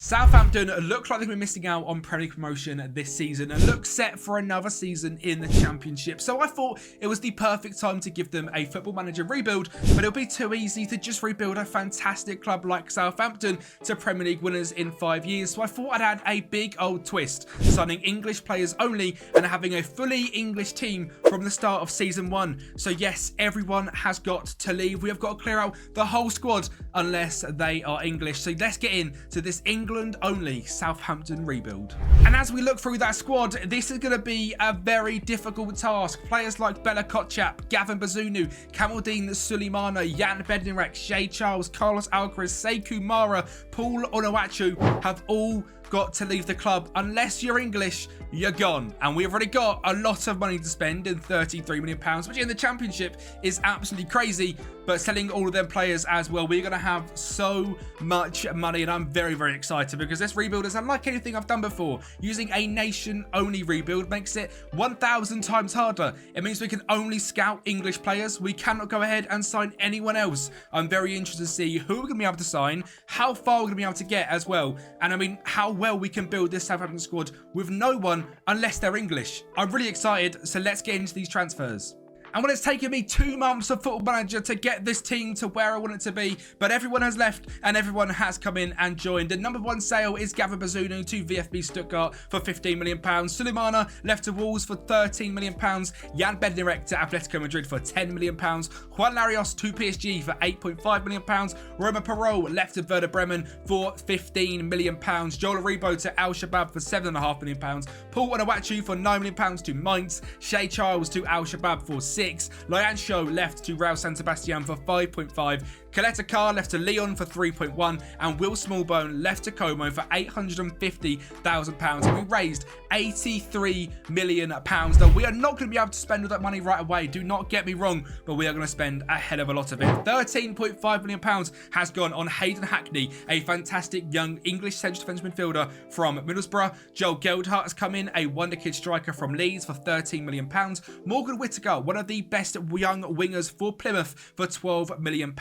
Southampton look like they've been missing out on Premier League promotion this season and look set for another season in the Championship. So I thought it was the perfect time to give them a Football Manager rebuild, but it'll be too easy to just rebuild a fantastic club like Southampton to Premier League winners in 5 years. So I thought I'd add a big old twist, signing English players only and having a fully English team from the start of Season 1. So yes, everyone has got to leave. We have got to clear out the whole squad unless they are English. So let's get into this England only Southampton rebuild. And as we look through that squad, this is going to be a very difficult task. Players like Bella Kotchap, Gavin Bazunu, Kamaldeen Suleimana, Jan Bednarek, Shay Charles, Carlos Alcaraz, Sekou Mara, Paul Onuachu have all got to leave the club. Unless you're English, you're gone. And we've already got a lot of money to spend in £33 million, which in the Championship is absolutely crazy. But selling all of them players as well, we're going to have so much money, and I'm very, very excited because this rebuild is unlike anything I've done before. Using a nation-only rebuild makes it 1,000 times harder. It means we can only scout English players. We cannot go ahead and sign anyone else. I'm very interested to see who we're going to be able to sign, how far we're going to be able to get as well, and I mean how well we can build this Southampton squad with no one unless they're English. I'm really excited, so let's get into these transfers. And well, it's taken me 2 months of Football Manager to get this team to where I want it to be, but everyone has left and everyone has come in and joined. The number 1 sale is Gavin Bazunu to VfB Stuttgart for £15 million. Suleimana left to Wolves for £13 million. Jan Bednarek to Atletico Madrid for £10 million. Juan Larios to PSG for £8.5 million. Roma Perot left to Werder Bremen for £15 million. Joel Aribo to Al Shabab for £7.5 million. Paul Onuachu for £9 million to Mainz. Shay Charles to Al Shabab for 6. Lyan Show left to Real San Sebastian for 5.5. Coletta Carr left to Lyon for 3.1, and Will Smallbone left to Como for £850,000. And we raised £83 million. Now, we are not going to be able to spend all that money right away, do not get me wrong, but we are going to spend a hell of a lot of it. £13.5 million has gone on Hayden Hackney, a fantastic young English central defence midfielder from Middlesbrough. Joel Geldhart has come in, a wonder kid striker from Leeds for £13 million. Morgan Whittaker, one of the best young wingers for Plymouth, for £12 million.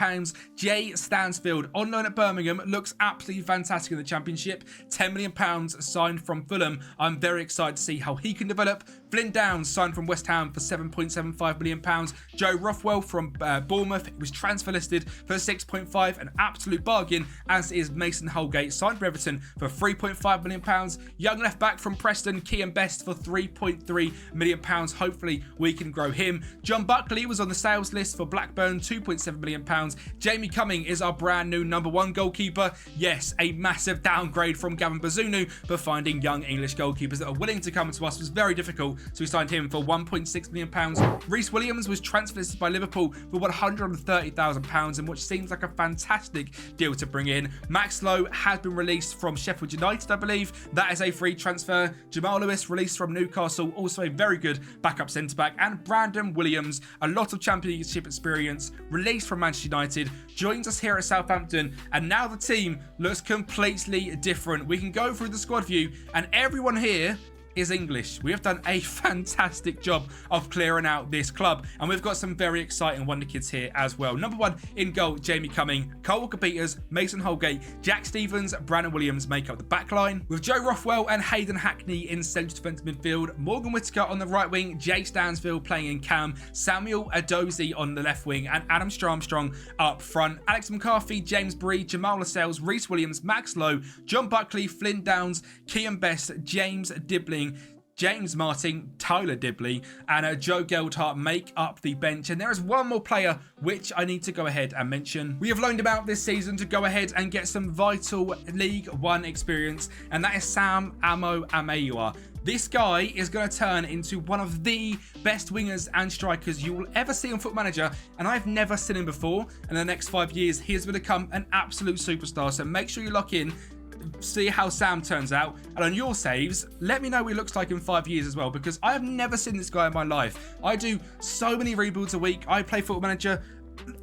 Jay Stansfield, on loan at Birmingham, looks absolutely fantastic in the Championship. £10 million signed from Fulham. I'm very excited to see how he can develop. Flynn Downs signed from West Ham for £7.75 million. Joe Rothwell from Bournemouth was transfer listed for 6.5, an absolute bargain, as is Mason Holgate, signed for Everton for £3.5 million. Young left back from Preston, Kean Best, for £3.3 million. Hopefully we can grow him. John Buckley was on the sales list for Blackburn, £2.7 million. Jamie Cumming is our brand new number 1 goalkeeper. Yes, a massive downgrade from Gavin Bazunu, but finding young English goalkeepers that are willing to come to us was very difficult, so we signed him for £1.6 million. Reece Williams was transfer listed by Liverpool for £130,000, and which seems like a fantastic deal to bring in. Max Lowe has been released from Sheffield United, I believe. That is a free transfer. Jamal Lewis released from Newcastle, also a very good backup centre-back. And Brandon Williams, a lot of Championship experience, released from Manchester United, joins us here at Southampton, and now the team looks completely different. We can go through the squad view, and everyone here is English. We have done a fantastic job of clearing out this club, and we've got some very exciting wonder kids here as well. Number 1 in goal, Jamie Cumming. Cole Walker-Peters, Mason Holgate, Jack Stevens, Brandon Williams make up the back line, with Joe Rothwell and Hayden Hackney in central defensive midfield, Morgan Whittaker on the right wing, Jay Stansfield playing in cam, Samuel Adozie on the left wing, and Adam Armstrong up front. Alex McCarthy, James Bree, Jamal Lascelles, Reece Williams, Max Lowe, John Buckley, Flynn Downs, Kean Best, James Dibbling, James Martin, Tyler Dibley, and Joe Geldhart make up the bench. And there is one more player which I need to go ahead and mention. We have loaned him out this season to go ahead and get some vital League One experience, and that is Sam Amo Ameua. This guy is going to turn into one of the best wingers and strikers you will ever see on Foot Manager, and I've never seen him before. In the next 5 years, he is going to become an absolute superstar, so make sure you lock in, see how Sam turns out, and on your saves, let me know what he looks like in 5 years as well, because I have never seen this guy in my life. I do so many rebuilds a week. I play Football Manager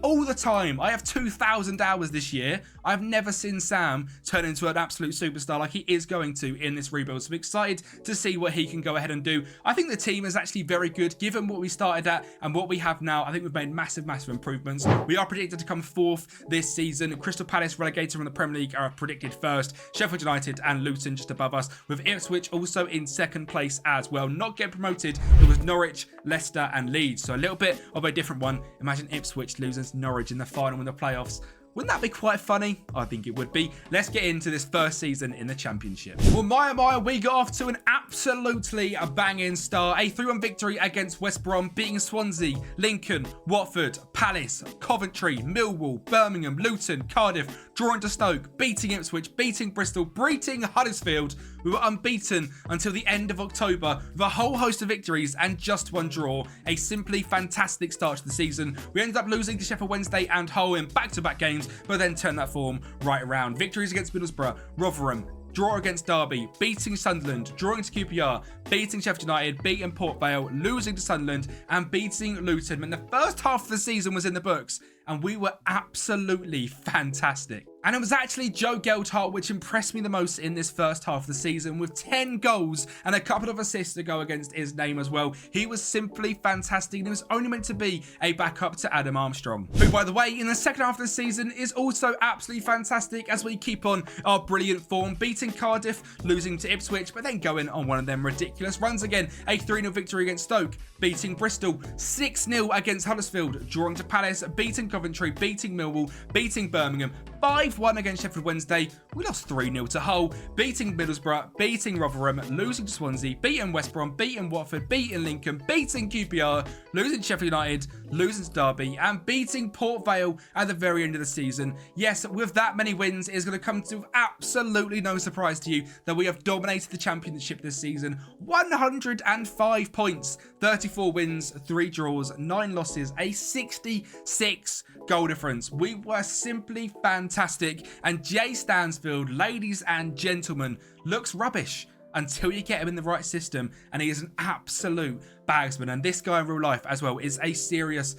all the time. I have 2,000 hours this year. I've never seen Sam turn into an absolute superstar like he is going to in this rebuild. So I'm excited to see what he can go ahead and do. I think the team is actually very good given what we started at and what we have now. I think we've made massive improvements. We are predicted to come fourth this season. Crystal Palace, relegated from the Premier League, are predicted first. Sheffield United and Luton just above us, with Ipswich also in second place as well. Not getting promoted, it was Norwich, Leicester and Leeds. So a little bit of a different one. Imagine Ipswich losing to Norwich in the final in the playoffs. Wouldn't that be quite funny? I think it would be. Let's get into this first season in the Championship. Well, my, we got off to an absolutely banging start. A 3-1 victory against West Brom, beating Swansea, Lincoln, Watford, Palace, Coventry, Millwall, Birmingham, Luton, Cardiff, drawing to Stoke, beating Ipswich, beating Bristol, beating Huddersfield. We were unbeaten until the end of October with a whole host of victories and just one draw. A simply fantastic start to the season. We ended up losing to Sheffield Wednesday and Hull in back-to-back games, but then turned that form right around. Victories against Middlesbrough, Rotherham, draw against Derby, beating Sunderland, drawing to QPR, beating Sheffield United, beating Port Vale, losing to Sunderland, and beating Luton. And the first half of the season was in the books, and we were absolutely fantastic. And it was actually Joe Gelhardt which impressed me the most in this first half of the season, with 10 goals and a couple of assists to go against his name as well. He was simply fantastic, and he was only meant to be a backup to Adam Armstrong, who, by the way, in the second half of the season is also absolutely fantastic as we keep on our brilliant form, beating Cardiff, losing to Ipswich, but then going on one of them ridiculous runs again. A 3-0 victory against Stoke, beating Bristol, 6-0 against Huddersfield, drawing to Palace, beating Coventry, beating Millwall, beating Birmingham, 5-1 against Sheffield Wednesday. We lost 3-0 to Hull, beating Middlesbrough, beating Rotherham, losing to Swansea, beating West Brom, beating Watford, beating Lincoln, beating QPR, losing to Sheffield United, losing to Derby, and beating Port Vale at the very end of the season. Yes, with that many wins, it is going to come to absolutely no surprise to you that we have dominated the Championship this season. 105 points, 34 wins, 3 draws, 9 losses, a 66 goal difference. We were simply fantastic, and Jay Stansfield, ladies and gentlemen, looks rubbish until you get him in the right system, and he is an absolute bagsman. And this guy in real life as well is a serious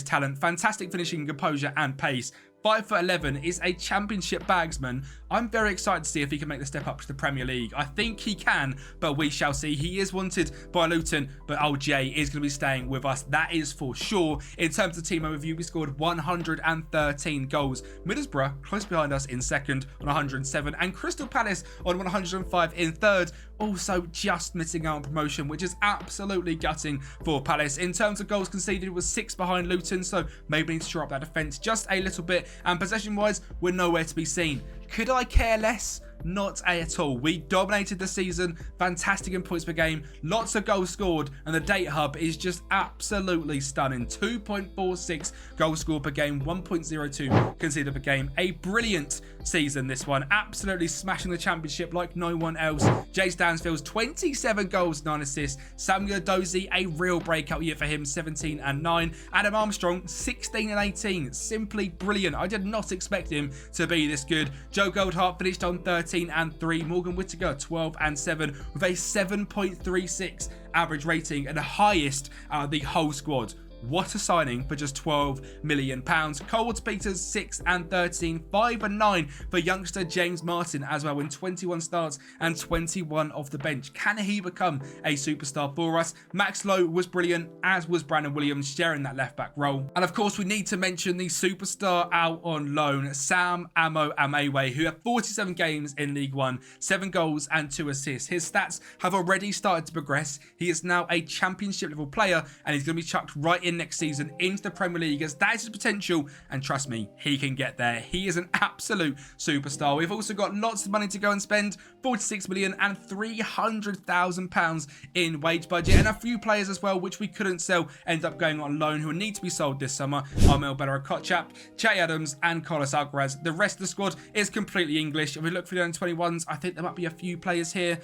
talent. Fantastic finishing, composure and pace. 5'11", is a Championship bagsman. I'm very excited to see if he can make the step up to the Premier League. I think he can, but we shall see. He is wanted by Luton, but old Jay is going to be staying with us. That is for sure. In terms of team overview, we scored 113 goals. Middlesbrough close behind us in second on 107, and Crystal Palace on 105 in third. Also just missing out on promotion, which is absolutely gutting for Palace. In terms of goals conceded, it was 6 behind Luton, so maybe need to shore up that defence just a little bit. And possession-wise, we're nowhere to be seen. Could I care less? Not at all. We dominated the season, fantastic in points per game, lots of goals scored, and the data hub is just absolutely stunning. 2.46 goals scored per game, 1.02 conceded per game. A brilliant season, this one. Absolutely smashing the Championship like no one else. Jay Stansfield's 27 goals, 9 assists. Samuel Dozie, a real breakout year for him, 17 and 9. Adam Armstrong, 16 and 18. Simply brilliant. I did not expect him to be this good. Joe Goldhart finished on 13 and 3. Morgan Whittaker 12 and 7 with a 7.36 average rating and the highest out of the whole squad. What a signing for just £12 million. Cole Peters 6 and 13, 5 and 9 for youngster James Martin as well, in 21 starts and 21 off the bench. Can he become a superstar for us? Max Lowe was brilliant, as was Brandon Williams, sharing that left back role. And of course, we need to mention the superstar out on loan, Sam Amo Amewe, who had 47 games in League One, 7 goals and 2 assists. His stats have already started to progress. He is now a Championship level player, and he's going to be chucked right in next season into the Premier League, as that is his potential, and trust me, he can get there. He is an absolute superstar. We've also got lots of money to go and spend, 46 million and £300,000 in wage budget, and a few players as well which we couldn't sell end up going on loan who need to be sold this summer. Armel Bella-Kotchap, Che Adams and Carlos Alcaraz. The rest of the squad is completely English. If we look for the under-21s, I think there might be a few players here.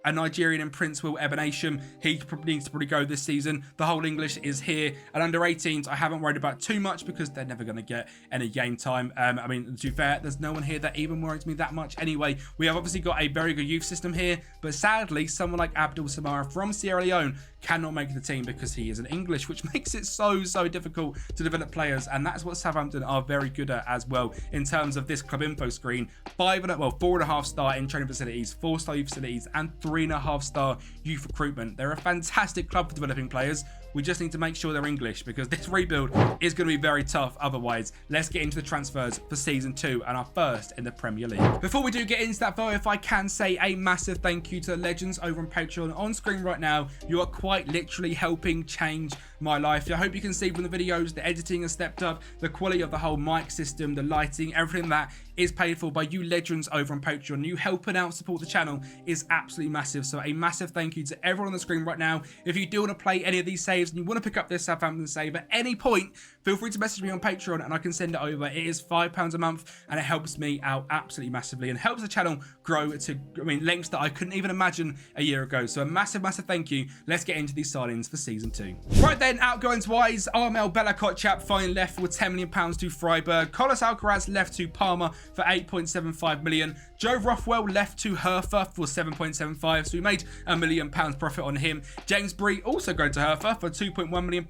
A Nigerian in Prince Will Ebenasham, he needs to probably go this season. The whole English is here. And under 18s, I haven't worried about too much because they're never going to get any game time. I mean, to be fair, there's no one here that even worries me that much anyway. We have obviously got a very good youth system here, but sadly, someone like Abdul Samara from Sierra Leone cannot make the team because he isn't English, which makes it so difficult to develop players. And that's what Southampton are very good at as well in terms of this club info screen. 4.5 star in training facilities, 4-star youth facilities, and 3.5-star youth recruitment. They're a fantastic club for developing players. We just need to make sure they're English because this rebuild is going to be very tough otherwise. Let's get into the transfers for season 2 and our first in the Premier League. Before we do get into that though, if I can say a massive thank you to the legends over on Patreon. On screen right now, you are quite literally helping change my life. I hope you can see from the videos, the editing has stepped up, the quality of the whole mic system, the lighting, everything that is paid for by you legends over on Patreon. You helping out support the channel is absolutely massive. So a massive thank you to everyone on the screen right now. If you do want to play any of these saves and you want to pick up this Southampton save at any point, feel free to message me on Patreon and I can send it over. It is £5 a month and it helps me out absolutely massively and helps the channel grow to, lengths that I couldn't even imagine a year ago. So a massive thank you. Let's get into these signings for season 2. Right then, outgoings wise, Armel Bella-Kotchap finally left for £10 million to Freiburg. Carlos Alcaraz left to Parma for 8.75 million. Joe Rothwell left to Hertha for 7.75, so we made £1 million profit on him. James Bree also going to Hertha for £2.1 million,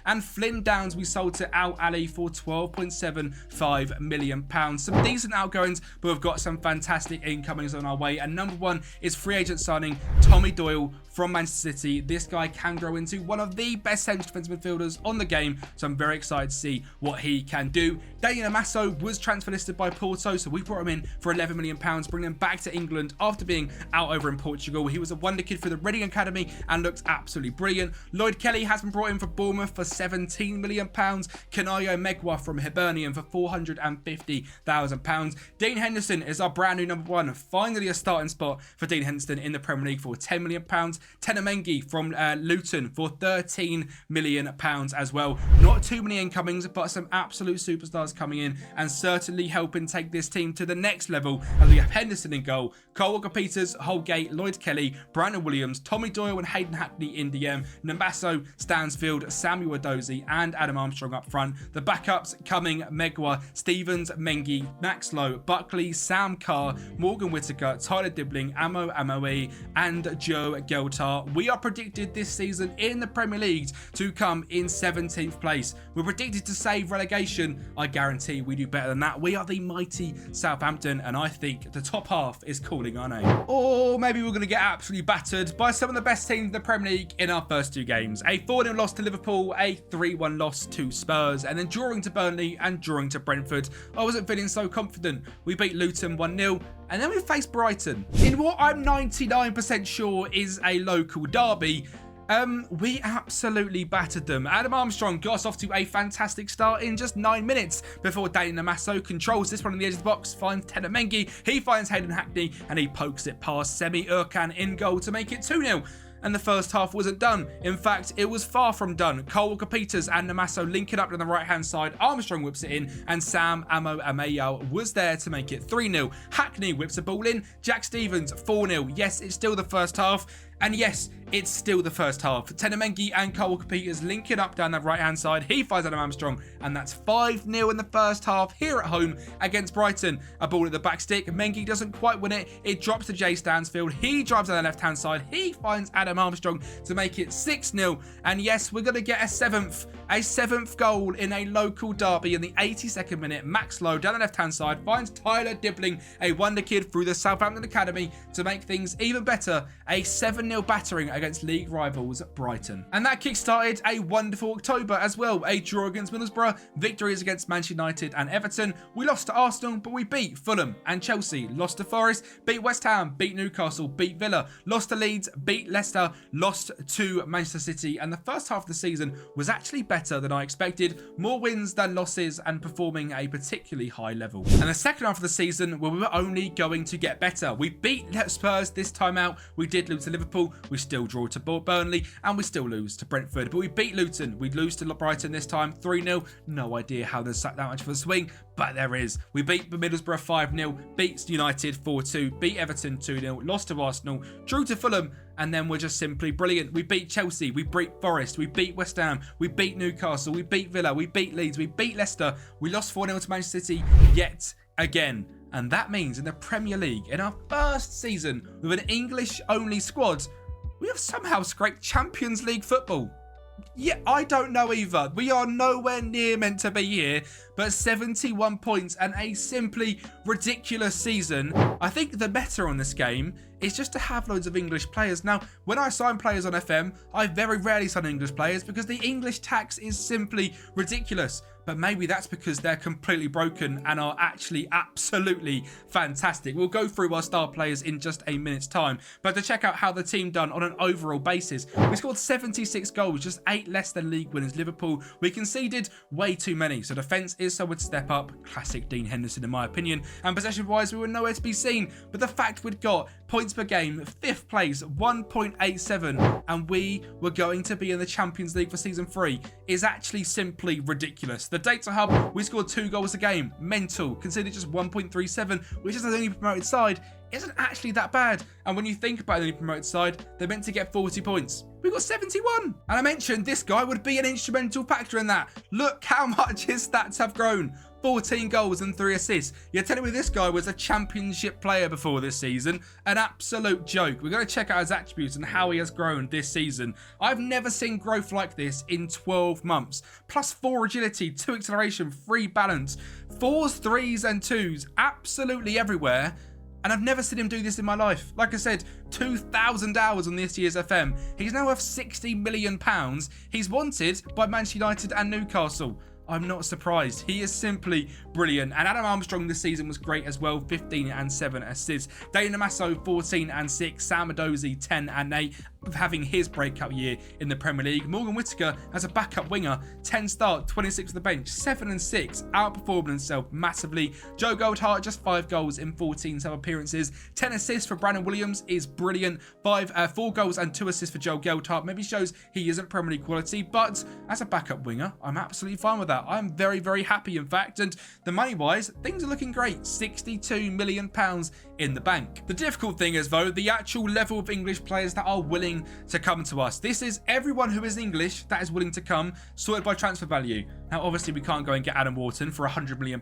and Flynn Downs we sold to Al Ali for £12.75 million. Some decent outgoings, but we've got some fantastic incomings on our way. And number one is free agent signing Tommy Doyle from Manchester City. This guy can grow into one of the best central defensive midfielders on the game, so I'm very excited to see what he can do. Daniel Amasso was transfer listed by Porto, so we brought him in for £11 million, bringing him back to England after being out over in Portugal. He was a wonder kid for the Reading Academy and looked absolutely brilliant. Lloyd Kelly has been brought in for Bournemouth for £17 million. Kanayo Megwa from Hibernian for £450,000. Dean Henderson is our brand new number one. Finally a starting spot for Dean Henderson in the Premier League for £10 million. Tenamengi from Luton for £13 million as well. Not too many incomings, but some absolute superstars coming in and certainly helping take this team to the next level as we have Henderson in goal, Kyle Walker-Peters, Holgate, Lloyd Kelly, Brandon Williams, Tommy Doyle and Hayden Hackney in DM, Nambasso, Stansfield, Samuel Adozie and Adam Armstrong up front. The backups coming Megwa, Stevens, Mengi, Max Lowe, Buckley, Sam Carr, Morgan Whittaker, Tyler Dibbling, Amo Amoe and Joe Geltar. We are predicted this season in the Premier League to come in 17th place. We're predicted to save relegation. I guarantee we do better than that. We are the mighty Southampton and I think the top half is calling our name. Or maybe we're going to get absolutely battered by some of the best teams in the Premier League in our first 2 games. A 4-0 loss to Liverpool, a 3-1 loss to Spurs, and then drawing to Burnley and drawing to Brentford. I wasn't feeling so confident. We beat Luton 1-0. And then we faced Brighton in what I'm 99% sure is a local derby. We absolutely battered them. Adam Armstrong got us off to a fantastic start in just 9 minutes before Daniel Namasso controls this one on the edge of the box, finds Tenamengi, he finds Hayden Hackney and he pokes it past Semi Urkan in goal to make it 2-0. And the first half wasn't done. In fact, it was far from done. Kyle Walker-Peters and Namasso linking up on the right-hand side. Armstrong whips it in, and Sam Amo Ameyao was there to make it 3-0. Hackney whips a ball in. Jack Stevens, 4-0. Yes, it's still the first half. And yes, it's still the first half. Tenamengi and Kyle Walker-Peters linking up down the right-hand side. He finds Adam Armstrong, and that's 5-0 in the first half here at home against Brighton. A ball at the back stick. Mengi doesn't quite win it. It drops to Jay Stansfield. He drives down the left-hand side. He finds Adam Armstrong to make it 6-0. And yes, we're going to get a seventh goal in a local derby in the 82nd minute. Max Lowe down the left-hand side finds Tyler Dibbling, a wonder kid through the Southampton Academy, to make things even better. A 7-0 battering against league rivals Brighton. And that kick-started a wonderful October as well. A draw against Middlesbrough, victories against Manchester United and Everton. We lost to Arsenal, but we beat Fulham and Chelsea. Lost to Forest, beat West Ham, beat Newcastle, beat Villa. Lost to Leeds, beat Leicester, lost to Manchester City. And the first half of the season was actually better than I expected. More wins than losses and performing at a particularly high level. And the second half of the season, well, we were only going to get better. We beat Spurs this time out. We did lose to Liverpool. We still draw to Burnley and we still lose to Brentford. But we beat Luton. We lose to Brighton this time 3-0. No idea how there's that much of a swing, but there is. We beat Middlesbrough 5-0, beat United 4-2, beat Everton 2-0, lost to Arsenal, drew to Fulham, and then we're just simply brilliant. We beat Chelsea, we beat Forest, we beat West Ham, we beat Newcastle, we beat Villa, we beat Leeds, we beat Leicester, we lost 4-0 to Manchester City yet again. And that means in the Premier League, in our first season with an English-only squad, we have somehow scraped Champions League football. Yeah, I don't know either. We are nowhere near meant to be here, but 71 points and a simply ridiculous season. I think the meta on this game is just to have loads of English players. Now, when I sign players on FM, I very rarely sign English players because the English tax is simply ridiculous. But maybe that's because they're completely broken and are actually absolutely fantastic. We'll go through our star players in just a minute's time. But to check out how the team done on an overall basis, we scored 76 goals, just 8 less than league winners Liverpool. We conceded way too many, so defence is somewhere to step up. Classic Dean Henderson in my opinion. And possession-wise, we were nowhere to be seen. But the fact we'd got points per game, 5th place, 1.87, and we were going to be in the Champions League for Season 3 is actually simply ridiculous. The data hub, we scored 2 goals a game. Mental. Conceded just 1.37, which is the only promoted side, isn't actually that bad. And when you think about the only promoted side, they're meant to get 40 points. We got 71. And I mentioned this guy would be an instrumental factor in that. Look how much his stats have grown. 14 goals and 3 assists. You're telling me this guy was a championship player before this season? An absolute joke. We're going to check out his attributes and how he has grown this season. I've never seen growth like this in 12 months. Plus 4 agility, 2 acceleration, 3 balance, 4s, 3s and 2s. Absolutely everywhere. And I've never seen him do this in my life. Like I said, 2,000 hours on this year's FM. He's now worth £60 million. He's wanted by Manchester United and Newcastle. I'm not surprised. He is simply brilliant. And Adam Armstrong this season was great as well. 15 and 7 assists. Dane Amaso 14 and 6. Sam Adozie 10 and 8. Having his breakout year in the Premier League. Morgan Whittaker as a backup winger. 10 start, 26 on the bench. 7 and 6. Outperforming himself massively. Joe Goldhart just 5 goals in 14 sub appearances. 10 assists for Brandon Williams is brilliant. 4 goals and 2 assists for Joe Goldhart. Maybe shows he isn't Premier League quality, but as a backup winger, I'm absolutely fine with that. I'm very, very happy, in fact. And the money-wise, things are looking great. £62 million in the bank. The difficult thing is, though, the actual level of English players that are willing to come to us. This is everyone who is English that is willing to come, sorted by transfer value. Now, obviously, we can't go and get Adam Wharton for £100 million.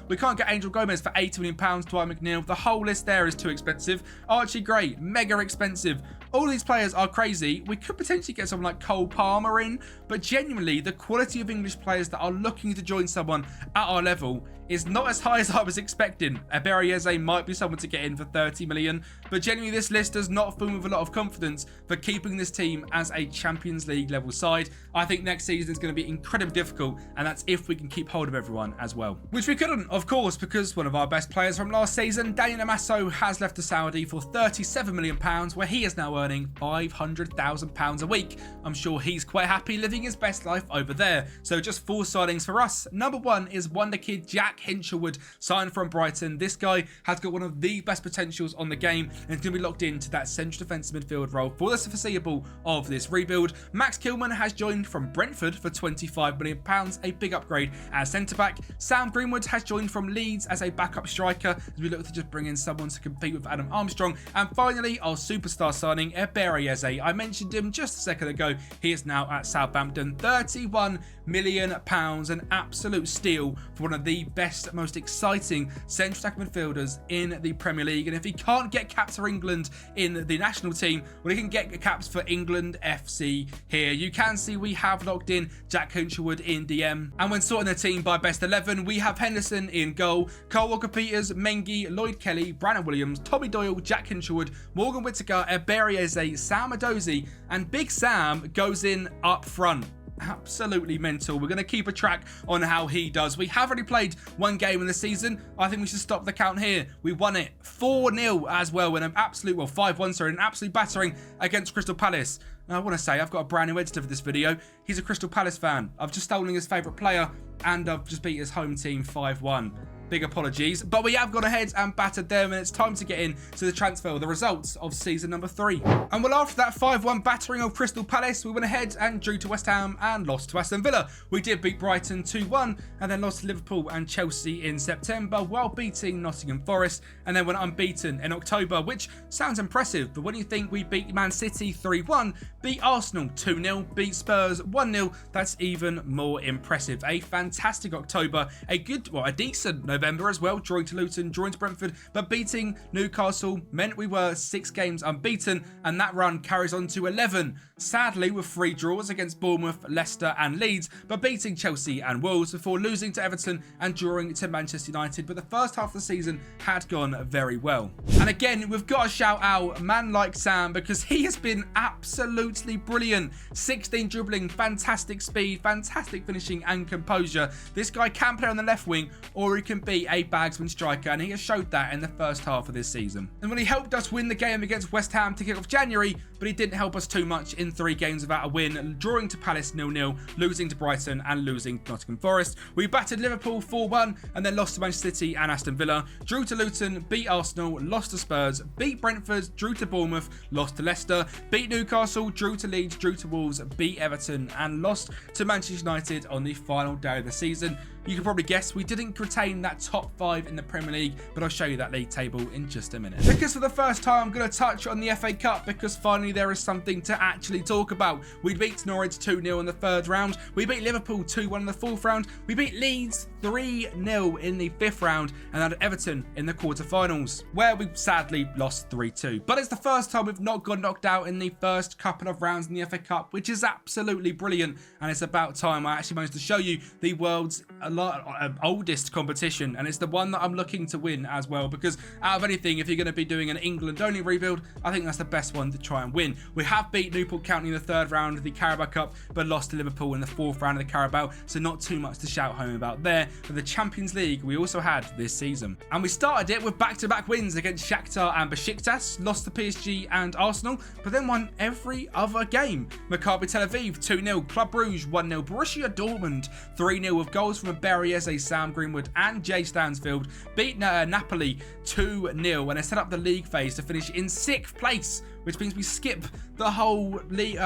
We can't get Angel Gomez for £80 million. Dwight McNeil. The whole list there is too expensive. Archie Gray, mega expensive. All these players are crazy. We could potentially get someone like Cole Palmer in, but genuinely, the quality of English players that are looking to join someone at our level is not as high as I was expecting. Eberieze might be someone to get in for 30 million, but genuinely this list does not fill me with a lot of confidence for keeping this team as a Champions League level side. I think next season is going to be incredibly difficult, and that's if we can keep hold of everyone as well. Which we couldn't, of course, because one of our best players from last season, Daniel Amaso, has left the Saudi for £37 million, where he is now earning £500,000 a week. I'm sure he's quite happy living his best life over there. So just 4 signings for us. Number 1 is wonder kid Jack Hinchelwood, signed from Brighton. This guy has got one of the best potentials on the game and is going to be locked into that central defensive midfield role for the foreseeable of this rebuild. Max Kilman has joined from Brentford for £25 million, a big upgrade as centre-back. Sam Greenwood has joined from Leeds as a backup striker as we look to just bring in someone to compete with Adam Armstrong. And finally, our superstar signing, Eberieze. I mentioned him just a second ago. He is now at Southampton. £31 million, an absolute steal for one of the best, most exciting central attack midfielders in the Premier League. And if he can't get caps for England in the national team, well, he can get caps for England FC here. You can see we have locked in Jack Hinchelwood in DM. And when sorting the team by best 11, we have Henderson in goal, Carl Walker-Peters, Mengi, Lloyd Kelly, Brandon Williams, Tommy Doyle, Jack Hinchelwood, Morgan Whittaker, Eberieze, Sam Adozie, and Big Sam goes in up front. Absolutely mental. We're going to keep a track on how he does. We have already played 1 game in the season. I think we should stop the count here. We won it 4-0 as well in an absolute, 5-1, sorry, an absolute battering against Crystal Palace. Now, I want to say I've got a brand new editor for this video. He's a Crystal Palace fan. I've just stolen his favourite player and I've just beat his home team 5-1. Big apologies, but we have gone ahead and battered them, and it's time to get into the transfer, the results of season number 3. And well, after that 5-1 battering of Crystal Palace, we went ahead and drew to West Ham and lost to Aston Villa. We did beat Brighton 2-1 and then lost to Liverpool and Chelsea in September, while beating Nottingham Forest, and then went unbeaten in October, which sounds impressive, but when you think we beat Man City 3-1, beat Arsenal 2-0, beat Spurs 1-0. That's even more impressive. A fantastic October, a decent November as well, drawing to Luton, drawing to Brentford, but beating Newcastle meant we were 6 games unbeaten, and that run carries on to 11. Sadly, with 3 draws against Bournemouth, Leicester and Leeds, but beating Chelsea and Wolves before losing to Everton and drawing to Manchester United. But the first half of the season had gone very well. And again, we've got to shout out a man like Sam, because he has been absolutely brilliant. 16 dribbling, fantastic speed, fantastic finishing and composure. This guy can play on the left wing, or he can be a bagsman striker, and he has showed that in the first half of this season. And when he helped us win the game against West Ham to kick off January, but he didn't help us too much in 3 games without a win, drawing to Palace 0-0, losing to Brighton and losing to Nottingham Forest. We battered Liverpool 4-1 and then lost to Manchester City and Aston Villa, drew to Luton, beat Arsenal, lost to Spurs, beat Brentford, drew to Bournemouth, lost to Leicester, beat Newcastle, drew to Leeds, drew to Wolves, beat Everton and lost to Manchester United on the final day of the season. You can probably guess we didn't retain that top 5 in the Premier League, but I'll show you that league table in just a minute. Because for the first time, I'm going to touch on the FA Cup, because finally there is something to actually talk about. We beat Norwich 2-0 in the 3rd round. We beat Liverpool 2-1 in the 4th round. We beat Leeds 3-0 in the 5th round, and had Everton in the quarterfinals, where we sadly lost 3-2. But it's the first time we've not got knocked out in the first couple of rounds in the FA Cup, which is absolutely brilliant. And it's about time I actually managed to show you the world's oldest competition, and it's the one that I'm looking to win as well, because out of anything, if you're going to be doing an England only rebuild, I think that's the best one to try and win. We have beat Newport County in the 3rd round of the Carabao Cup, but lost to Liverpool in the 4th round of the Carabao, so not too much to shout home about there. For the Champions League we also had this season, and we started it with back-to-back wins against Shakhtar and Besiktas, lost to PSG and Arsenal, but then won every other game. Maccabi Tel Aviv 2-0, Club Brugge 1-0, Borussia Dortmund 3-0 with goals from Berriese, Sam Greenwood and Jay Stansfield, beat Napoli 2-0, and they set up the league phase to finish in 6th place, which means we skip the whole league,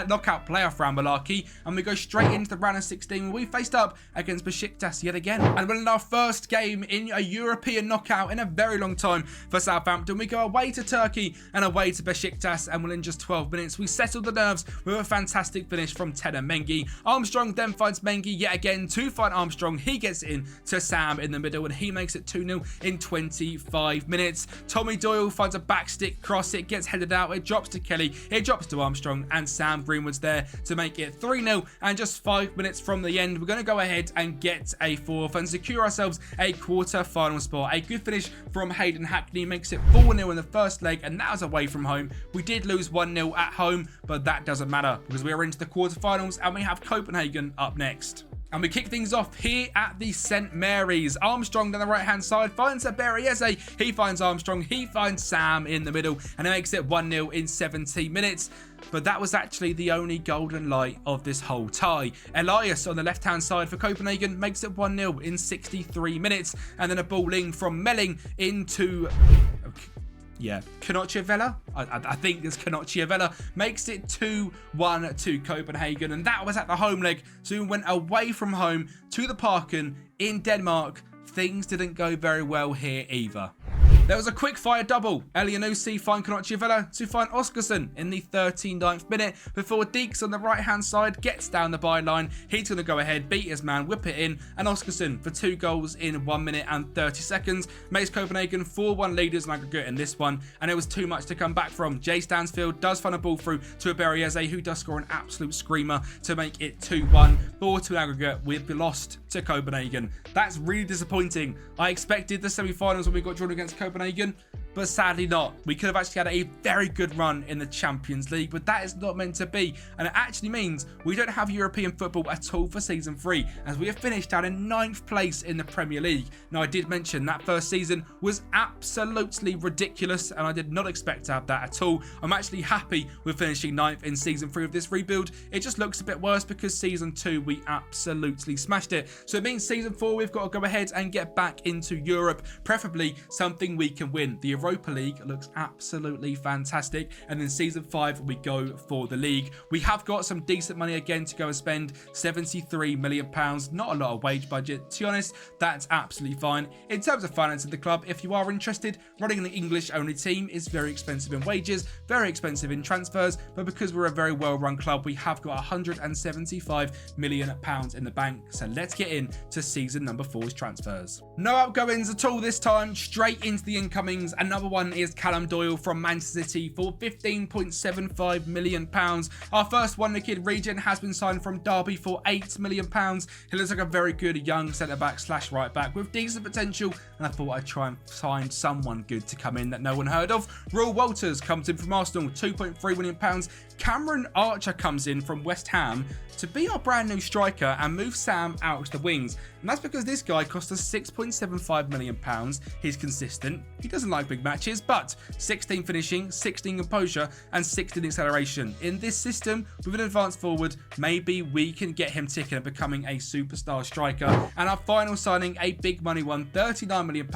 knockout playoff round malarkey, and we go straight into the round of 16 where we faced up against Besiktas yet again. And winning our first game in a European knockout in a very long time for Southampton, we go away to Turkey and away to Besiktas, and within just 12 minutes we settled the nerves with a fantastic finish from Tena Mengi. Armstrong then finds Mengi yet again to find Armstrong. He gets in to Sam in the middle, and he makes it 2-0 in 25 minutes. Tommy Doyle finds a backstick cross, it gets headed out, it drops to Kelly, it drops to Armstrong, and Sam Greenwood's there to make it 3-0. And just 5 minutes from the end, we're going to go ahead and get a 4th and secure ourselves a quarter-final spot. A good finish from Hayden Hackney makes it 4-0 in the first leg, and that was away from home. We did lose 1-0 at home, but that doesn't matter, because we are into the quarterfinals and we have Copenhagen up next. And we kick things off here at the St Mary's. Armstrong down the right-hand side finds Berriese. He finds Armstrong. He finds Sam in the middle, and it makes it 1-0 in 70 minutes. But that was actually the only golden light of this whole tie. Elias on the left-hand side for Copenhagen makes it 1-0 in 63 minutes. And then a ball in from Melling into... Konocchia-Vella? I think it's Konocchia-Vella. Makes it 2-1 to Copenhagen. And that was at the home leg. So we went away from home to the Parken in Denmark. Things didn't go very well here either. There was a quick fire double. Elianusi find Konocchia-Vella to find Oscarson in the 39th minute before Deeks on the right hand side gets down the byline. He's going to go ahead, beat his man, whip it in, and Oscarson for 2 goals in 1 minute and 30 seconds makes Copenhagen 4-1 leaders in aggregate in this one, and it was too much to come back from. Jay Stansfield does find a ball through to Berriese, who does score an absolute screamer to make it 2-1. 4-2 aggregate. We've lost to Copenhagen. That's really disappointing. I expected the semi-finals when we got drawn against Copenhagen, but sadly not. We could have actually had a very good run in the Champions League, but that is not meant to be, and it actually means we don't have European football at all for season 3, as we have finished down in 9th place in the Premier League. Now, I did mention that first season was absolutely ridiculous, and I did not expect to have that at all. I'm actually happy with finishing 9th in season 3 of this rebuild. It just looks a bit worse because season 2 we absolutely smashed it. So it means season 4 we've got to go ahead and get back into Europe, preferably something we can win. The Europa League looks absolutely fantastic. And then season 5, we go for the league. We have got some decent money again to go and spend, £73 million. Not a lot of wage budget. To be honest, that's absolutely fine. In terms of financing the club, if you are interested, running an English only team is very expensive in wages, very expensive in transfers, but because we're a very well run club, we have got £175 million in the bank. So let's get into season number 4's transfers. No outgoings at all this time, straight into the incomings. Another one is Callum Doyle from Manchester City for £15.75 million. Our first wonder-kid Regen has been signed from Derby for £8 million. He looks like a very good young centre-back / right-back with decent potential, and I thought I'd try and find someone good to come in that no one heard of. Will Walters comes in from Arsenal, £2.3 million. Cameron Archer comes in from West Ham to be our brand new striker and move Sam out to the wings. And that's because this guy cost us £6.75 million. He's consistent. He doesn't like big matches, but 16 finishing, 16 composure, and 16 acceleration. In this system, with an advanced forward, maybe we can get him ticking and becoming a superstar striker. And our final signing, a big money one, £39 million.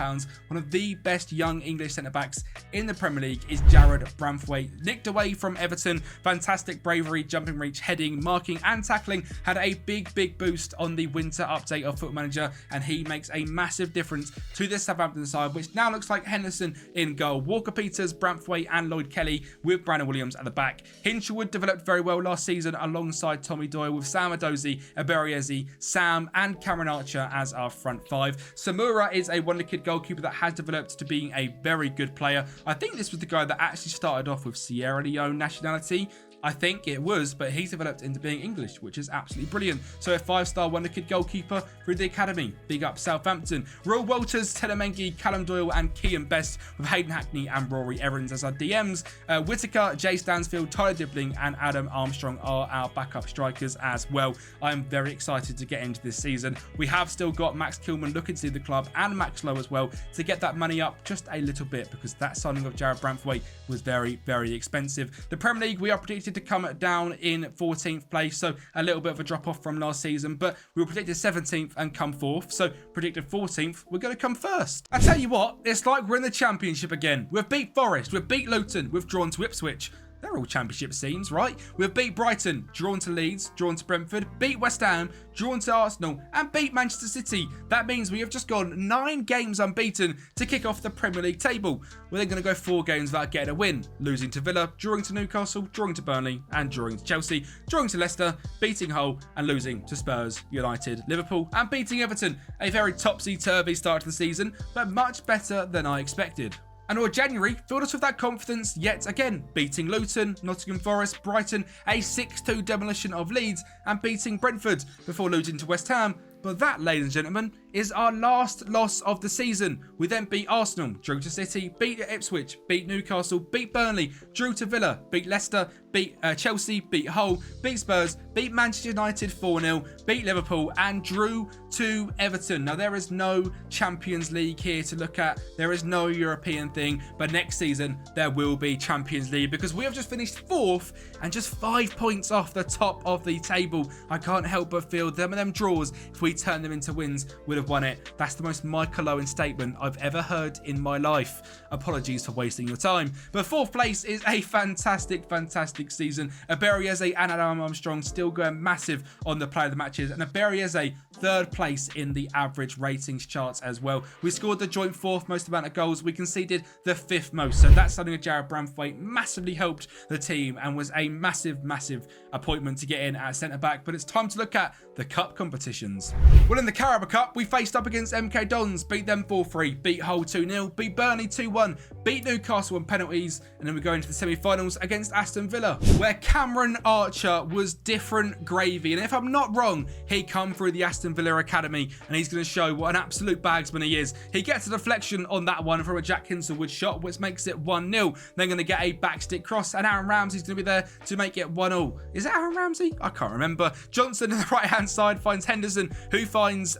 One of the best young English centre-backs in the Premier League is Jared Bramthwaite. Nicked away from Everton. Fantastic bravery, jumping reach, heading, marking, and tackling. Had a big boost on the winter update of Football Manager, and he makes a massive difference to this Southampton side, which now looks like Henderson in goal, Walker Peters, Bramthwaite, and Lloyd Kelly with Brandon Williams at the back. Hinshelwood developed very well last season alongside Tommy Doyle, with Sam Adozie, Eberieze, Sam, and Cameron Archer as our front five. Samura is a wonder-kid goalkeeper that has developed to being a very good player. I think this was the guy that actually started off with Sierra Leone nationality. I think it was, but he's developed into being English, which is absolutely brilliant. So a 5-star wonder-kid goalkeeper through the academy. Big up Southampton. Will Walters, Telamengi, Callum Doyle, and Kean Best, with Hayden Hackney and Rory Evans as our DMs. Whittaker, Jay Stansfield, Tyler Dibbling, and Adam Armstrong are our backup strikers as well. I am very excited to get into this season. We have still got Max Kilman looking to leave the club, and Max Lowe as well, to get that money up just a little bit, because that signing of Jared Bramthwaite was very expensive. The Premier League, we are predicted to come down in 14th place, so a little bit of a drop off from last season, but we were predicted 17th and come 4th, so predicted 14th, we're going to come first. I tell you what, it's like we're in the Championship again. We've beat Forest, we've beat Luton, we've drawn to Ipswich. They're all Championship scenes, right? We've beat Brighton, drawn to Leeds, drawn to Brentford, beat West Ham, drawn to Arsenal, and beat Manchester City. That means we have just gone 9 games unbeaten to kick off the Premier League table. We're then going to go 4 games without getting a win, losing to Villa, drawing to Newcastle, drawing to Burnley, and drawing to Chelsea, drawing to Leicester, beating Hull, and losing to Spurs, United, Liverpool, and beating Everton. A very topsy-turvy start to the season, but much better than I expected. And our January filled us with that confidence yet again, beating Luton, Nottingham Forest, Brighton, a 6-2 demolition of Leeds, and beating Brentford before losing to West Ham. But that, ladies and gentlemen, is our last loss of the season. We then beat Arsenal, drew to City, beat Ipswich, beat Newcastle, beat Burnley, drew to Villa, beat Leicester, beat Chelsea, beat Hull, beat Spurs, beat Manchester United 4-0, beat Liverpool, and drew to Everton. Now, there is no Champions League here to look at. There is no European thing, but next season there will be Champions League, because we have just finished 4th and just 5 points off the top of the table. I can't help but feel them draws, if we turn them into wins, would have won it. That's the most Michael Owen statement I've ever heard in my life. Apologies for wasting your time. But 4th place is a fantastic season. Eberieze and Adam Armstrong still going massive on the player of the matches, and Eberieze 3rd place in the average ratings charts as well. We scored the joint 4th most amount of goals. We conceded the 5th most. So that signing of Jared Bramthwaite massively helped the team and was a massive appointment to get in at centre back. But it's time to look at the cup competitions. Well, in the Carabao Cup, we faced up against MK Dons, beat them 4-3, beat Hull 2-0, beat Burnley 2-1, beat Newcastle on penalties, and then we go into the semi-finals against Aston Villa, where Cameron Archer was different gravy. And if I'm not wrong, he come through the Aston Villa Academy, and he's going to show what an absolute bagsman he is. He gets a deflection on that one from a Jack Hinselwood shot, which makes it 1-0. They're going to get a backstick cross, and Aaron Ramsey's going to be there to make it 1-0. Is it Aaron Ramsey? I can't remember. Johnson on the right-hand side finds Henderson, who finds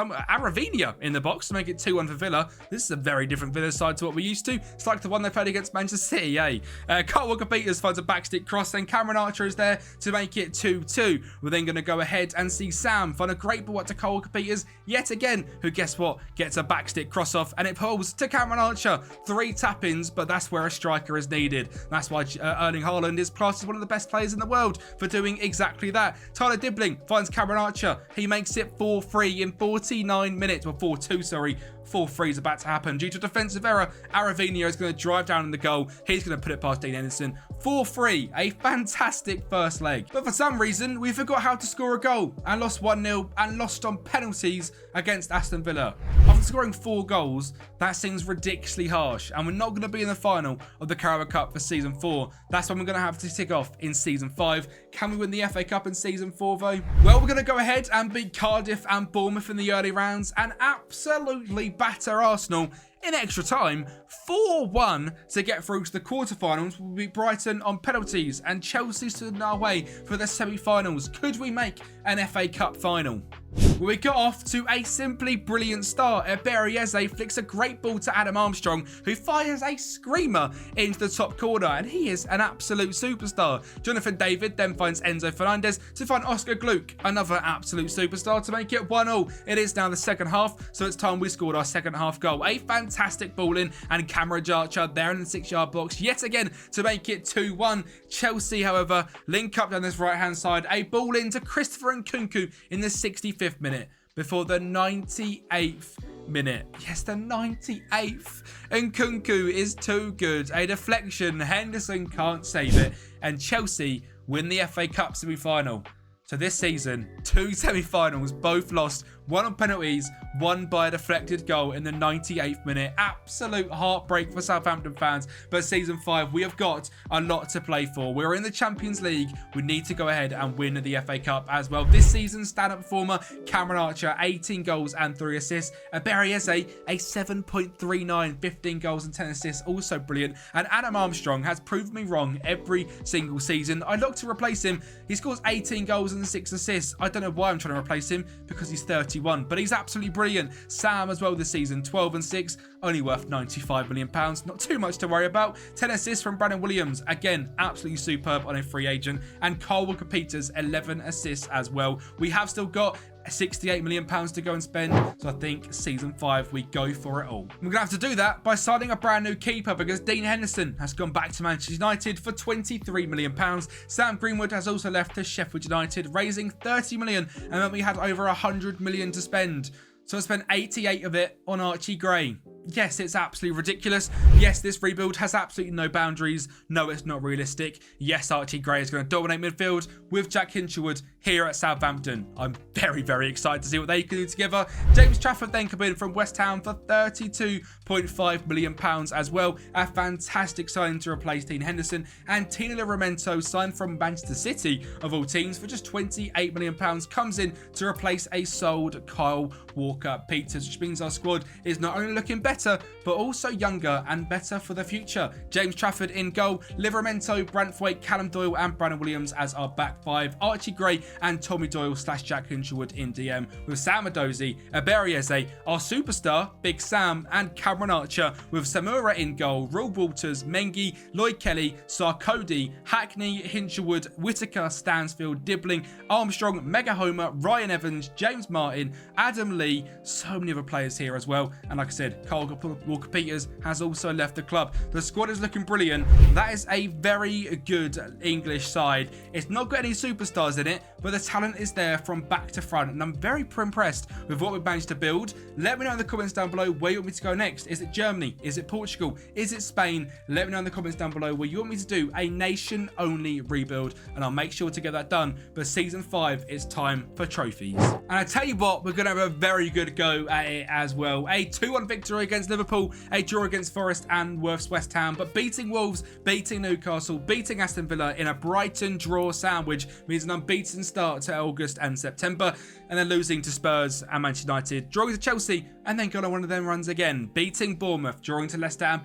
some Aravinia in the box to make it 2-1 for Villa. This is a very different Villa side to what we're used to. It's like the one they played against Manchester City, Kyle Walker-Peters finds a backstick cross, then Cameron Archer is there to make it 2-2. We're then going to go ahead and see Sam find a great ball to Kyle Walker-Peters yet again, who, guess what, gets a backstick cross off, and it pulls to Cameron Archer. 3 tap-ins, but that's where a striker is needed. That's why Erling Haaland is classed as one of the best players in the world for doing exactly that. Tyler Dibbling finds Cameron Archer. He makes it 4-3 in 49 minutes. Well, 4-2, sorry. 4-3 is about to happen due to a defensive error. Aravinia is going to drive down in the goal. He's going to put it past Dean Henderson. 4-3, a fantastic first leg. But for some reason, we forgot how to score a goal and lost 1-0 and lost on penalties against Aston Villa. After scoring 4 goals, that seems ridiculously harsh, and we're not going to be in the final of the Carabao Cup for Season 4. That's when we're going to have to tick off in Season 5. Can we win the FA Cup in Season 4, though? Well, we're going to go ahead and beat Cardiff and Bournemouth in the early rounds and absolutely batter Arsenal in extra time 4-1 to get through to the quarterfinals. We'll beat Brighton on penalties, and Chelsea stood in our way for the semi-finals. Could we make an FA Cup final? Well, we got off to a simply brilliant start. Eberieze flicks a great ball to Adam Armstrong, who fires a screamer into the top corner, and he is an absolute superstar. Jonathan David then finds Enzo Fernandez to find Oscar Gluck, another absolute superstar, to make it 1-0. It is now the second half, so it's time we scored our second half goal. A fantastic ball in, and Cameron Archer there in the 6-yard box yet again to make it 2-1. Chelsea, however, link up down this right-hand side. A ball in to Christopher Nkunku in the 65th minute before the 98th minute. Yes, the 98th. Nkunku is too good. A deflection. Henderson can't save it. And Chelsea win the FA Cup semi-final. So this season, 2 semi-finals, both lost. 1 on penalties, 1 by a deflected goal in the 98th minute. Absolute heartbreak for Southampton fans. But Season 5, we have got a lot to play for. We're in the Champions League. We need to go ahead and win the FA Cup as well. This season's stand-up performer, Cameron Archer, 18 goals and 3 assists. Eberieze, a 7.39, 15 goals and 10 assists, also brilliant. And Adam Armstrong has proved me wrong every single season. I look to replace him. He scores 18 goals and 6 assists. I don't know why I'm trying to replace him, because he's 31, but he's absolutely brilliant. Sam as well this season, 12 and 6, only worth £95 million. Not too much to worry about. 10 assists from Brandon Williams, again, absolutely superb on a free agent. And Kyle Walker-Peters, 11 assists as well. We have still got £68 million to go and spend, so I think Season 5 we go for it all. We're gonna have to do that by signing a brand new keeper, because Dean Henderson has gone back to Manchester United for £23 million. Sam Greenwood has also left to Sheffield United, raising £30 million, and then we had over £100 million to spend. So I spent 88 of it on Archie Gray. Yes, it's absolutely ridiculous. Yes, this rebuild has absolutely no boundaries. No, it's not realistic. Yes, Archie Gray is going to dominate midfield with Jack Hinchelwood here at Southampton. I'm very, very excited to see what they can do together. James Trafford then come in from West Ham for £32.5 million as well. A fantastic signing to replace Dean Henderson. And Tino Livramento, signed from Manchester City, of all teams, for just £28 million, comes in to replace a sold Kyle Walker-Peters, which means our squad is not only looking better, but also younger and better for the future. James Trafford in goal, Livramento, Branthwaite, Callum Doyle and Brandon Williams as our back 5, Archie Gray and Tommy Doyle / Jack Hinchelwood in DM, with Sam Edozie, Eberieze, our superstar, Big Sam, and Cameron Archer, with Samura in goal, Will Walters, Mengi, Lloyd Kelly, Sarkodie, Hackney, Hinchelwood, Whittaker, Stansfield, Dibbling, Armstrong, Mega Homer, Ryan Evans, James Martin, Adam Lee, so many other players here as well. And like I said, Kyle Walker-Peters has also left the club. The squad is looking brilliant. That is a very good English side. It's not got any superstars in it, but the talent is there from back to front, and I'm very impressed with what we've managed to build. Let me know in the comments down below where you want me to go next. Is it Germany? Is it Portugal? Is it Spain? Let me know in the comments down below where you want me to do a nation-only rebuild, and I'll make sure to get that done. But Season 5, it's time for trophies. And I tell you what, we're going to have a very good go at it as well. A 2-1 victory against Liverpool, a draw against Forest and West Ham, but beating Wolves, beating Newcastle, beating Aston Villa in a Brighton draw sandwich means an unbeaten start to August and September, and then losing to Spurs and Manchester United, drawing to Chelsea, and then going on one of them runs again, beating Bournemouth, drawing to Leicester and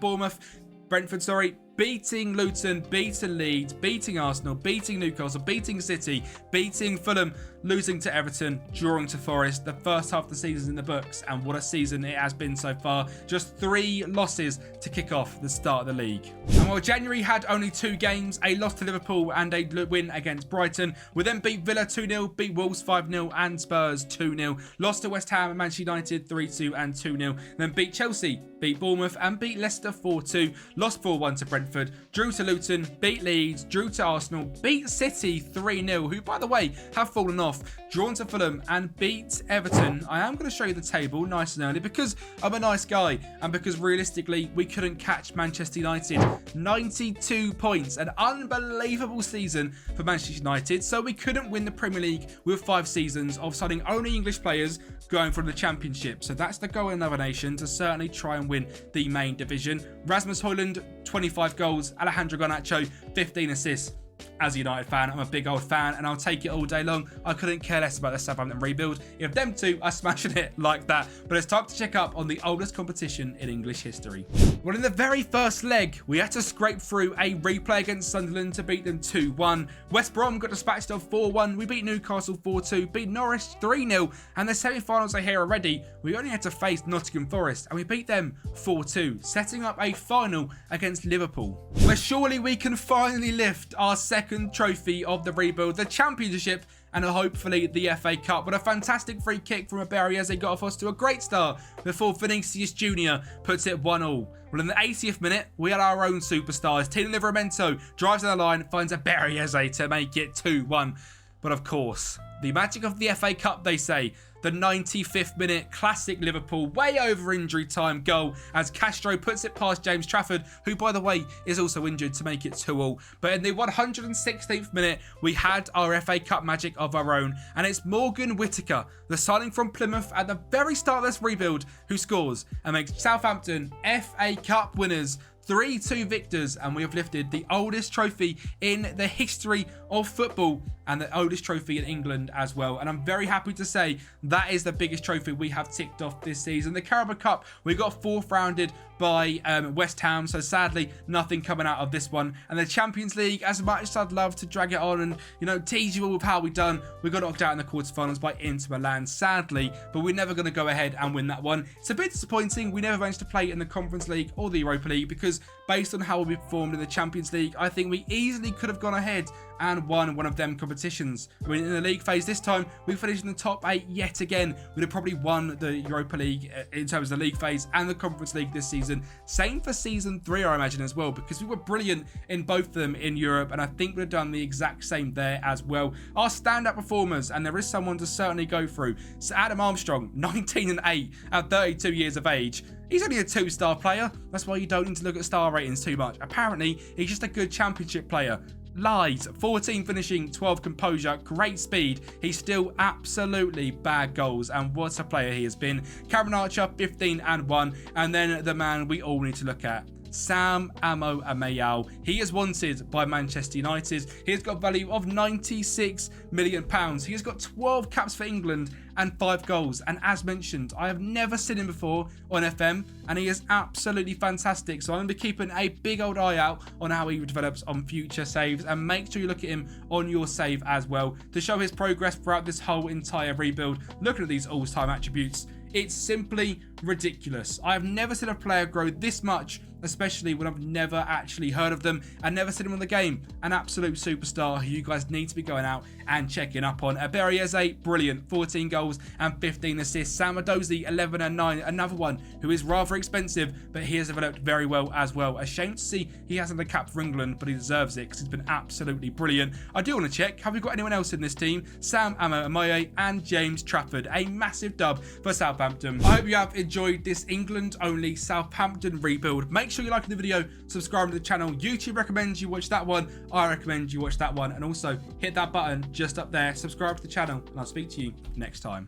Brentford, beating Luton, beating Leeds, beating Arsenal, beating Newcastle, beating City, beating Fulham, losing to Everton, drawing to Forest. The first half of the season in the books, and what a season it has been so far. Just 3 losses to kick off the start of the league. And while January had only 2 games, a loss to Liverpool and a win against Brighton, we then beat Villa 2-0, beat Wolves 5-0 and Spurs 2-0. Lost to West Ham and Manchester United 3-2 and 2-0. Then beat Chelsea, beat Bournemouth and beat Leicester 4-2. Lost 4-1 to Brentford, drew to Luton, beat Leeds, drew to Arsenal, beat City 3-0, who by the way have fallen off, drawn to Fulham and beat Everton. I am going to show you the table nice and early because I'm a nice guy and because realistically we couldn't catch Manchester United. 92 points, an unbelievable season for Manchester United, so we couldn't win the Premier League with 5 seasons of signing only English players going from the Championship. So that's the goal in another nation to certainly try and win the main division. Rasmus Højlund, 25 goals. Alejandro Garnacho, 15 assists. As a United fan, I'm a big old fan and I'll take it all day long. I couldn't care less about the Southampton rebuild if them two are smashing it like that. But it's time to check up on the oldest competition in English history. Well, in the very first leg, we had to scrape through a replay against Sunderland to beat them 2-1. West Brom got dispatched of 4-1. We beat Newcastle 4-2, beat Norwich 3-0, and the semi-finals are here already. We only had to face Nottingham Forest and we beat them 4-2, setting up a final against Liverpool, where surely we can finally lift our second trophy of the rebuild, the Championship, and hopefully the FA Cup. But a fantastic free kick from Ibarra as they got off us to a great start before Vinicius Jr. puts it 1-1. Well, in the 80th minute, we had our own superstars. Tino Livramento drives down the line, finds Ibarra to make it 2-1. But of course, the magic of the FA Cup, they say. The 95th minute classic Liverpool way over injury time goal as Castro puts it past James Trafford, who by the way is also injured, to make it 2-2. But in the 116th minute we had our FA Cup magic of our own, and it's Morgan Whittaker, the signing from Plymouth at the very start of this rebuild, who scores and makes Southampton FA Cup winners, 3-2 victors, and we have lifted the oldest trophy in the history of football and the oldest trophy in England as well. And I'm very happy to say that is the biggest trophy we have ticked off this season. The Carabao Cup, we got 4th rounded by West Ham, so sadly nothing coming out of this one. And the Champions League, as much as I'd love to drag it on and, you know, tease you all with how we done, we got knocked out in the quarterfinals by Inter Milan, sadly, but we're never going to go ahead and win that one. It's a bit disappointing. We never managed to play in the Conference League or the Europa League because based on how we performed in the Champions League, I think we easily could have gone ahead and won one of them competitions. I mean, in the league phase this time, we finished in the top 8 yet again. We'd have probably won the Europa League in terms of the league phase and the Conference League this season. Same for season 3, I imagine, as well, because we were brilliant in both of them in Europe, and I think we'd have done the exact same there as well. Our standout performers, and there is someone to certainly go through. So Adam Armstrong, 19-8 at 32 years of age. He's only a 2-star player. That's why you don't need to look at star ratings too much. Apparently, he's just a good Championship player. Lies. 14 finishing, 12 composure, great speed. He's still absolutely bad goals, and what a player he has been. Cameron Archer, 15-1, and then the man we all need to look at, Sam Amo Amayal. He is wanted by Manchester United. He has got value of £96 million. He has got 12 caps for England and 5 goals. And as mentioned, I have never seen him before on FM, and he is absolutely fantastic. So I'm going to be keeping a big old eye out on how he develops on future saves, and make sure you look at him on your save as well to show his progress throughout this whole entire rebuild. Looking at these all-time attributes, it's simply ridiculous. I have never seen a player grow this much, especially when I've never actually heard of them and never seen him on the game. An absolute superstar who you guys need to be going out and checking up on. Ibarra, brilliant, 14 goals and 15 assists. Sam Adozie, 11-9, another one who is rather expensive, but he has developed very well as well. A shame to see he hasn't the cap for England, but he deserves it because he's been absolutely brilliant. I do want to check, have we got anyone else in this team? Sam Amaye and James Trafford. A massive dub for Southampton. I hope you have enjoyed this England-only Southampton rebuild. Make sure you like the video, subscribe to the channel. YouTube recommends you watch that one. I recommend you watch that one. And also hit that button just up there, subscribe to the channel, and I'll speak to you next time.